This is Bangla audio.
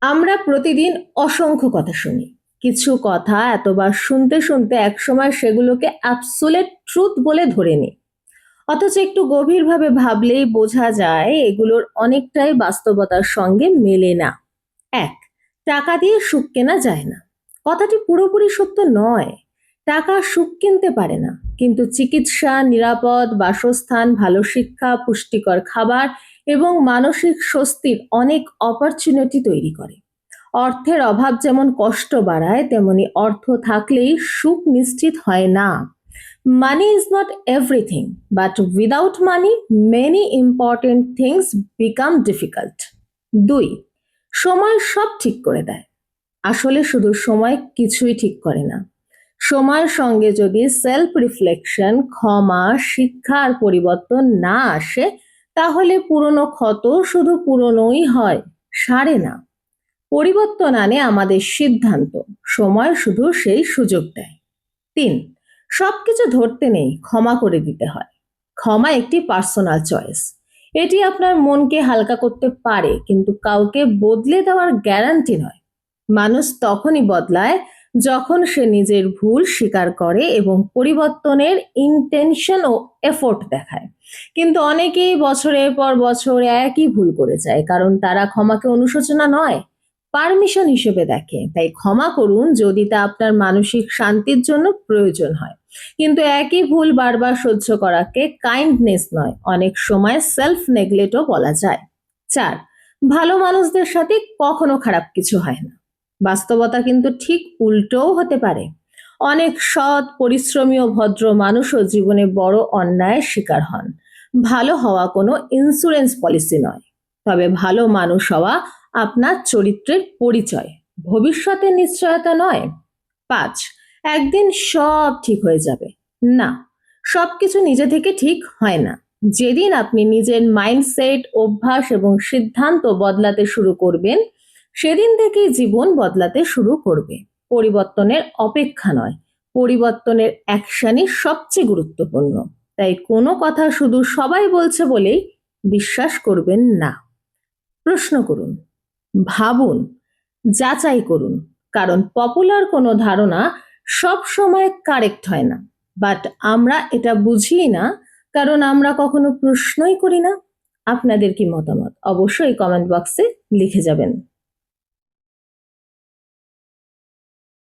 আমরা প্রতিদিন অসংখ্য কথা শুনি। কিছু কথা এতবার শুনতে শুনতে একসময় সেগুলোকে অ্যাবসোলিউট ট্রুথ বলে ধরে নিই। অথচ একটু গভীরভাবে ভাবলেই বোঝা যায় এগুলোর অনেকটাই বাস্তবতার সঙ্গে মেলে না। এক, টাকা দিয়ে সুখ কেনা যায় না। কথাটি পুরোপুরি সত্য নয়। টাকা সুখ কিনতে পারে না, কিন্তু চিকিৎসা, নিরাপদ বাসস্থান, ভালো শিক্ষা, পুষ্টিকর খাবার এবং মানসিক স্বস্তির অনেক অপরচুনিটি তৈরি করে। অর্থের অভাব যেমন কষ্ট বাড়ায়, তেমনি অর্থ থাকলেই সুখ নিশ্চিত হয় না। Money is not everything, but without money many important things become difficult. দুই, সময় সব ঠিক করে দেয়। আসলে শুধু সময় কিছুই ঠিক করে না। সময়ের সঙ্গে যদি সেলফ রিফ্লেকশন, ক্ষমা, শিক্ষা আর পরিবর্তন না আসে, তাহলে পুরনো ক্ষত শুধু পুরনোই হয়, সারে না। পরিবর্তন আনে আমাদের সিদ্ধান্ত, সময় শুধু সেই সুযোগ দেয়। তিন, সবকিছু ধরতে নেই, ক্ষমা করে দিতে হয়। ক্ষমা একটি পার্সোনাল চয়েস। এটি আপনার মনকে হালকা করতে পারে, কিন্তু কাউকে বদলে দেওয়ার গ্যারান্টি নয়। মানুষ তখনই বদলায় যখন সে নিজের ভুল স্বীকার করে এবং পরিবর্তনের ইন্টেনশন ও এফোর্ট দেখায়। কিন্তু অনেকেই বছরের পর বছর একই ভুল করে যায়, কারণ তারা ক্ষমাকে অনুশোচনা নয়, পারমিশন হিসেবে দেখে। তাই ক্ষমা করুন যদি তা আপনার মানসিক শান্তির জন্য প্রয়োজন হয়, কিন্তু একই ভুল বারবার সহ্য করাকে কাইন্ডনেস নয়, অনেক সময় সেলফ নেগলেক্টও বলা যায়। চার, ভালো মানুষদের সাথে কখনো খারাপ কিছু হয় না। বাস্তবতা কিন্তু ঠিক উল্টোও হতে পারে। অনেক সৎ, পরিশ্রমী ও ভদ্র মানুষও জীবনে বড় অন্যায়ের শিকার হন। ভালো হওয়া কোনো ইন্স্যুরেন্স পলিসি নয়, তবে ভালো মানুষ হওয়া আপনার চরিত্রের পরিচয়, ভবিষ্যতের নিশ্চয়তা নয়। পাঁচ, একদিন সব ঠিক হয়ে যাবে। না, সবকিছু নিজে থেকে ঠিক হয় না। যেদিন আপনি নিজের মাইন্ডসেট, অভ্যাস এবং সিদ্ধান্ত বদলাতে শুরু করবেন, সেদিন থেকেই জীবন বদলাতে শুরু করবে। পরিবর্তনের অপেক্ষা নয়, পরিবর্তনের অ্যাকশনই সবচেয়ে গুরুত্বপূর্ণ। তাই কোনো কথা শুধু সবাই বলছে বলেই বিশ্বাস করবেন না। প্রশ্ন করুন, ভাবুন, যাচাই করুন। কারণ পপুলার কোনো ধারণা সব সময় কারেক্ট হয় না। বাট আমরা এটা বুঝি না, কারণ আমরা কখনো প্রশ্নই করি না। আপনাদের কি মতামত অবশ্যই কমেন্ট বক্সে লিখে যাবেন।